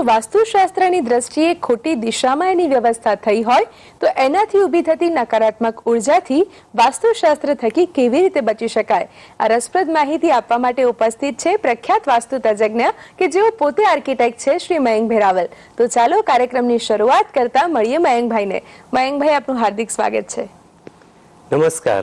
તો વાસ્તુશાસ્ત્રની દ્રષ્ટિએ ખોટી દિશામાં એની વ્યવસ્થા થઈ હોય તો એનાથી ઊભી થતી નકારાત્મક ઉર્જાથી વાસ્તુશાસ્ત્ર થકી કેવી રીતે બચી શકાય, આ રસપ્રદ માહિતી આપવા માટે ઉપસ્થિત છે પ્રખ્યાત વાસ્તુ તજજ્ઞ કે જેઓ પોતે આર્કિટેક્ટ છે, શ્રી મયંકભાઈ રાવલ. તો ચાલો કાર્યક્રમની શરૂઆત કરતા મળીએ મયંકભાઈને. મયંકભાઈ, આપનું હાર્દિક સ્વાગત છે. નમસ્કાર.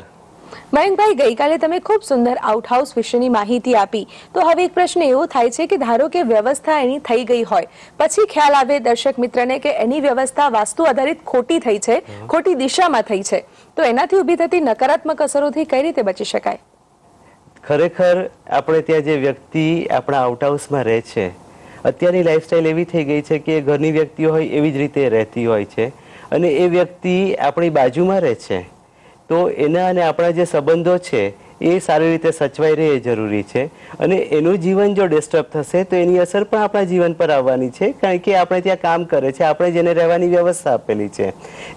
મયંકભાઈ, ગઈકાલે તમે ખૂબ સુંદર આઉટહાઉસ વિશેની માહિતી આપી. તો હવે એક પ્રશ્ન એવો થાય છે કે ધારો કે વ્યવસ્થા એની થઈ ગઈ હોય, પછી ખ્યાલ આવે દર્શક મિત્રને કે એની વ્યવસ્થા વાસ્તુ આધારિત ખોટી થઈ છે, ખોટી દિશામાં થઈ છે, તો એનાથી ઊભી થતી નકારાત્મક અસરોથી કઈ રીતે બચી શકાય? ખરેખર આપણે ત્યાં જે વ્યક્તિ આપણા આઉટહાઉસમાં રહે છે, અત્યારની લાઈફસ્ટાઈલ એવી થઈ ગઈ છે કે ઘરની વ્યક્તિઓ હોય એવી જ રીતે રહેતી હોય છે, અને એ વ્યક્તિ આપણી બાજુમાં રહે છે, તો એના અને આપણા જે સંબંધો છે એ સારી રીતે સચવાઈ રહે એ જરૂરી છે. અને એનું જીવન જો ડિસ્ટર્બ થશે તો એની અસર પણ આપણા જીવન પર આવવાની છે, કારણ કે આપણે ત્યાં કામ કરે છે, આપણે જેને રહેવાની વ્યવસ્થા આપેલી છે.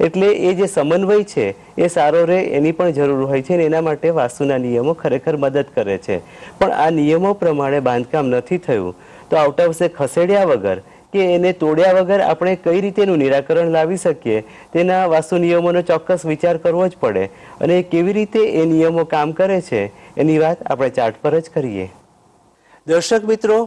એટલે એ જે સમન્વય છે એ સારો રહે એની પણ જરૂર હોય છે, અને એના માટે વાસ્તુના નિયમો ખરેખર મદદ કરે છે. પણ આ નિયમો પ્રમાણે બાંધકામ નથી થયું તો આઉટહાઉસે ખસેડ્યા વગર કે એને તોડ્યા વગર આપણે કઈ રીતે એનું નિરાકરણ લાવી શકીએ તેના વાસ્તુ નિયમોનો ચોક્કસ વિચાર કરવો જ પડે. અને કેવી રીતે એ નિયમો કામ કરે છે એની વાત આપણે ચાર્ટ પર જ કરીએ. દર્શક મિત્રો,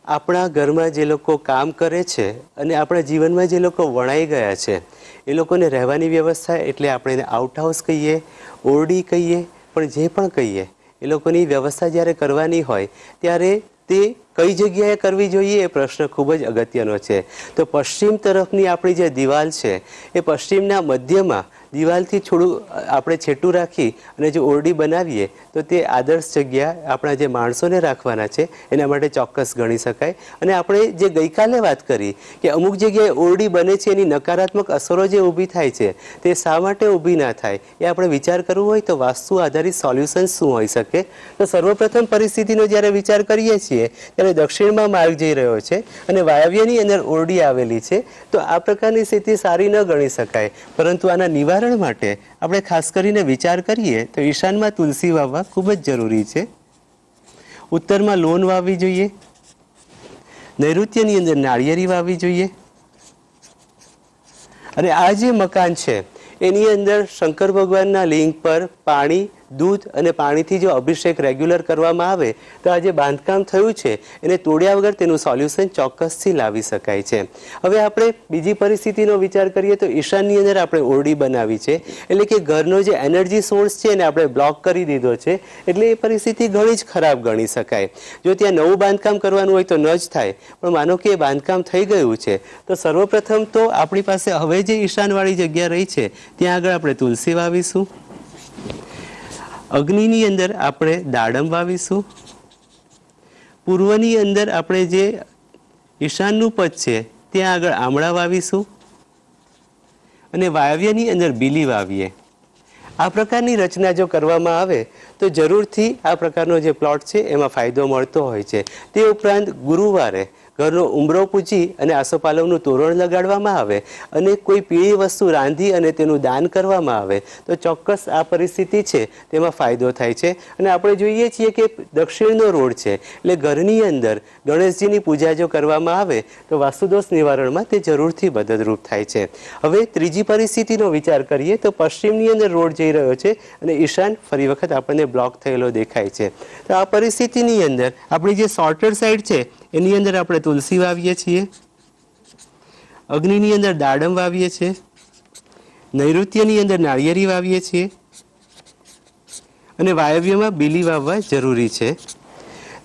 આપણા ઘરમાં જે લોકો કામ કરે છે અને આપણા જીવનમાં જે લોકો વણાઈ ગયા છે એ લોકોને રહેવાની વ્યવસ્થા, એટલે આપણે એને આઉટહાઉસ કહીએ, ઓરડી કહીએ, પણ જે પણ કહીએ, એ લોકોની વ્યવસ્થા જ્યારે કરવાની હોય ત્યારે તે કઈ જગ્યાએ કરવી જોઈએ એ પ્રશ્ન ખૂબ જ અગત્યનો છે. તો પશ્ચિમ તરફની આપણી જે દિવાલ છે એ પશ્ચિમના મધ્યમાં દિવાલથી થોડું આપણે છેટું રાખી અને જો ઓરડી બનાવીએ તો તે આદર્શ જગ્યા આપણા જે માણસોને રાખવાના છે એના માટે ચોક્કસ ગણી શકાય. અને આપણે જે ગઈકાલે વાત કરી કે અમુક જગ્યાએ ઓરડી બને છે એની નકારાત્મક અસરો જે ઊભી થાય છે તે શા માટે ઊભી ના થાય એ આપણે વિચાર કરવો હોય તો વાસ્તુ આધારિત સોલ્યુશન શું હોઈ શકે. તો સર્વપ્રથમ પરિસ્થિતિનો જ્યારે વિચાર કરીએ છીએ ત્યારે દક્ષિણમાં માર્ગ જઈ રહ્યો છે અને વાયવ્યની અંદર ઓરડી આવેલી છે, તો આ પ્રકારની સ્થિતિ સારી ન ગણી શકાય. પરંતુ આના નિવારણ માટે આપણે ખાસ કરીને વિચાર કરીએ તો ઈશાનમાં તુલસી વાવવા ખૂબ જ જરૂરી છે. ઉત્તરમાં લોન વાવવી જોઈએ, નૈઋત્યની અંદર નાળિયેરી વાવવી જોઈએ. અને આ જે મકાન છે એની અંદર શંકર ભગવાનના લિંગ પર પાણી, દૂધ અને પાણીથી જો અભિષેક રેગ્યુલર કરવામાં આવે તો આ જે બાંધકામ થયું છે એને તોડ્યા વગર તેનું સોલ્યુશન ચોક્કસથી લાવી શકાય છે. હવે આપણે બીજી પરિસ્થિતિનો વિચાર કરીએ તો ઈશાનની અંદર આપણે ઓરડી બનાવી છે, એટલે કે ઘરનો જે એનર્જી સોર્સ છે એને આપણે બ્લોક કરી દીધો છે, એટલે એ પરિસ્થિતિ ઘણી જ ખરાબ ગણી શકાય. જો ત્યાં નવું બાંધકામ કરવાનું હોય તો ન જ થાય, પણ માનો કે એ બાંધકામ થઈ ગયું છે તો સર્વપ્રથમ તો આપણી પાસે હવે જે ઈશાનવાળી જગ્યા રહી છે ત્યાં આગળ આપણે તુલસી વાવીશું. અગ્નિની અંદર આપણે દાડમ વાવીશું. પૂર્વની અંદર આપણે જે ઈશાનનું પદ છે ત્યાં આગળ આમળા વાવીશું. અને વાયવ્યની અંદર બીલી વાવીએ. આ પ્રકારની રચના જો કરવામાં આવે તો જરૂરથી આ પ્રકારનો જે પ્લોટ છે એમાં ફાયદો મળતો હોય છે. તે ઉપરાંત ગુરુવારે ઘરનો ઉંબરો પૂજી અને આસોપાલવનું તોરણ લગાડવામાં આવે અને કોઈ પીળી વસ્તુ રાંધી અને તેનું દાન કરવામાં આવે તો ચોક્કસ આ પરિસ્થિતિ છે તેમાં ફાયદો થાય છે. અને આપણે જોઈએ છીએ કે દક્ષિણનો રોડ છે, એટલે ઘરની અંદર ગણેશજીની પૂજા જો કરવામાં આવે તો વાસ્તુદોષ નિવારણમાં તે જરૂરથી મદદરૂપ થાય છે. હવે ત્રીજી પરિસ્થિતિનો વિચાર કરીએ તો પશ્ચિમની અંદર રોડ જઈ રહ્યો છે અને ઈશાન ફરી વખત આપણને બ્લોક થયેલો દેખાય છે. તો આ પરિસ્થિતિની અંદર આપણી જે શોર્ટર સાઈડ છે એની અંદર આપણે તુલસી વાવીએ છીએ, અગ્નિની અંદર દાડમ વાવીએ છીએ, નૈઋત્યની અંદર નાળિયેરી વાવીએ છીએ અને વાયવ્યમાં બીલી વાવવા જરૂરી છે.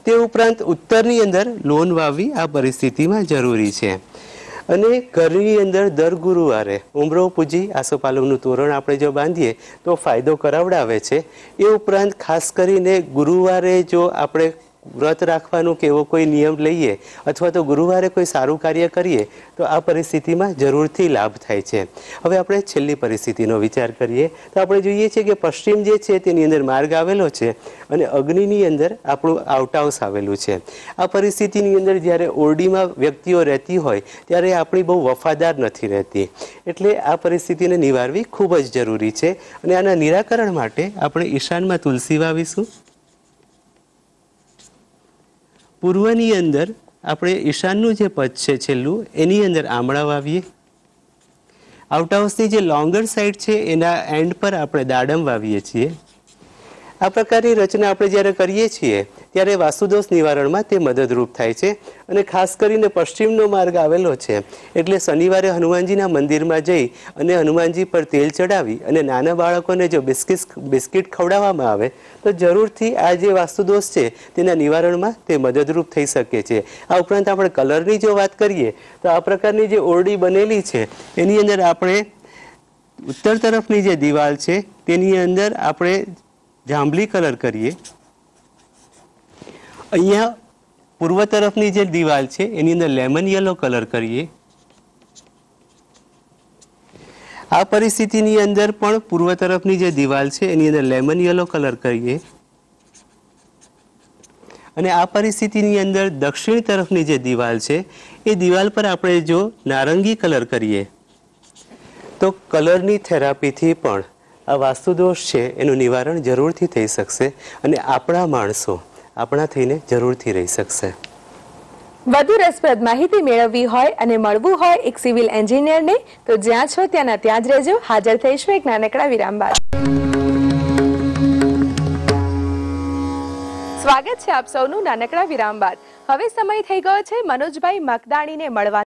તે ઉપરાંત ઉત્તરની અંદર લોન વાવવી આ પરિસ્થિતિમાં જરૂરી છે. અને ઘરની અંદર દર ગુરુવારે ઉંબરો પૂજી આસોપાલવનું તોરણ આપણે જો બાંધીએ તો ફાયદો કરાવડાવે છે. એ ઉપરાંત ખાસ કરીને ગુરુવારે જો આપણે વ્રત રાખવાનું કે એવો કોઈ નિયમ લઈએ અથવા તો ગુરુવારે કોઈ સારું કાર્ય કરીએ તો આ પરિસ્થિતિમાં જરૂરથી લાભ થાય છે. હવે આપણે છેલ્લી પરિસ્થિતિનો વિચાર કરીએ તો આપણે જોઈએ છીએ કે પશ્ચિમ જે છે તેની અંદર માર્ગ આવેલો છે અને અગ્નિની અંદર આપણું આઉટહાઉસ આવેલું છે. આ પરિસ્થિતિની અંદર જ્યારે ઓરડીમાં વ્યક્તિઓ રહેતી હોય ત્યારે આપણી બહુ વફાદાર નથી રહેતી, એટલે આ પરિસ્થિતિને નિવારવી ખૂબ જ જરૂરી છે. અને આના નિરાકરણ માટે આપણે ઈશાનમાં તુલસી વાવીશું, પૂર્વની અંદર આપણે ઈશાનનું જે પદ છે છેલ્લું એની અંદર આમળા વાવીએ. આઉટ હાઉસની જે લોંગર સાઈડ છે એના એન્ડ પર આપણે દાડમ વાવીએ છીએ. આ પ્રકારની રચના આપણે જ્યારે કરીએ છીએ ત્યારે વાસ્તુદોષ નિવારણમાં તે મદદરૂપ થાય છે. અને ખાસ કરીને પશ્ચિમનો માર્ગ આવેલો છે એટલે શનિવારે હનુમાનજીના મંદિરમાં જઈ અને હનુમાનજી પર તેલ ચડાવી અને નાના બાળકોને જો બિસ્કિટ ખવડાવવામાં આવે તો જરૂરથી આ જે વાસ્તુદોષ છે તેના નિવારણમાં તે મદદરૂપ થઈ શકે છે. આ ઉપરાંત આપણે કલરની જો વાત કરીએ તો આ પ્રકારની જે ઓરડી બનેલી છે એની અંદર આપણે ઉત્તર તરફની જે દિવાલ છે તેની અંદર આપણે જાંબલી કલર કરીએ. અહીંયા પૂર્વ તરફની જે દિવાલ છે એની અંદર લેમન યલો કલર કરીએ. આ પરિસ્થિતિની અંદર પણ પૂર્વ તરફની જે દિવાલ છે એની અંદર લેમન યલો કલર કરીએ. અને આ પરિસ્થિતિની અંદર દક્ષિણ તરફની જે દિવાલ છે એ દિવાલ પર આપણે જો નારંગી કલર કરીએ તો કલરની થેરાપીથી પણ આ વાસ્તુદોષ છે એનું નિવારણ જરૂરથી થઈ શકશે અને આપણા માણસો આપણા થઈને જરૂરથી રહી શકશે. વધુ રસપ્રદ માહિતી મેળવવી હોય અને મળવું હોય એક સિવિલ એન્જિનિયરને તો જ્યાં છો ત્યાંના ત્યાં જ રહેજો. હાજર થઈશું એક નાનકડા વિરામ બાદ. સ્વાગત છે આપ સૌનું નાનકડા વિરામ બાદ. હવે સમય થઈ ગયો છે મનોજભાઈ મકદાણીને મળવા.